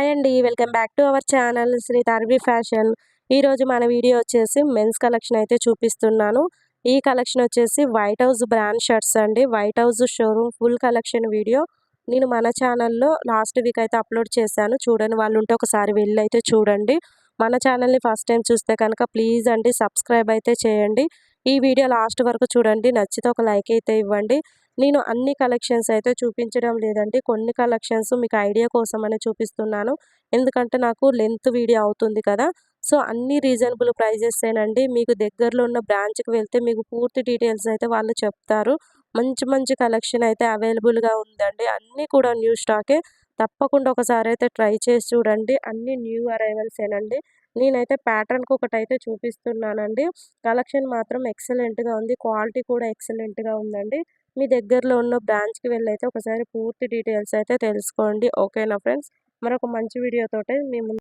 Hi అండి. Welcome back to our channel Shri Tarvi fashion. ఈరోజు మన వీడియో వచ్చేసి మెన్స్ కలెక్షన్ అయితే చూపిస్తున్నాను. ఈ కలెక్షన్ వచ్చేసి వైట్ హౌస్ బ్రాండ్ షర్ట్స్ అండి. White house showroom full collection video నేను మన ఛానల్లో లాస్ట్ వీక్ అయితే అప్లోడ్ చేశాను. చూడని వాళ్ళు ఉంటే ఒకసారి వెళ్ళి అయితే చూడండి. మన ఛానల్ని ఫస్ట్ టైం చూస్తే కనుక ప్లీజ్ అండి సబ్స్క్రైబ్ అయితే చేయండి. ఈ వీడియో లాస్ట్ వరకు చూడండి. నచ్చితే ఒక లైక్ అయితే ఇవ్వండి. నేను అన్ని కలెక్షన్స్ అయితే చూపించడం లేదండి. కొన్ని కలెక్షన్స్ మీకు ఐడియా కోసమని చూపిస్తున్నాను. ఎందుకంటే నాకు లెంత్ వీడియో అవుతుంది కదా! సో, అన్నీ రీజనబుల్ ప్రైజెసేనండి. మీకు దగ్గరలో ఉన్న బ్రాంచ్‌కి వెళ్తే మీకు పూర్తి డీటెయిల్స్ అయితే వాళ్ళు చెప్తారు. మంచి మంచి కలెక్షన్ అయితే అవైలబుల్‌గా ఉందండి. అన్నీ కూడా న్యూ స్టాకే. తప్పకుండా ఒకసారి అయితే ట్రై చేసి చూడండి. అన్నీ న్యూ అరైవల్సేనండి. నేనైతే ప్యాటర్న్‌కి ఒకటైతే చూపిస్తున్నానండి. కలెక్షన్ మాత్రం ఎక్సలెంట్‌గా ఉంది. క్వాలిటీ కూడా ఎక్సలెంట్‌గా ఉందండి. మీ దగ్గరలో ఉన్న బ్రాంచ్‌కి వెళ్ళైతే ఒకసారి పూర్తి డీటెయిల్స్ అయితే తెలుసుకోండి. ఓకేనా ఫ్రెండ్స్? మరొక మంచి వీడియోతోటి మీ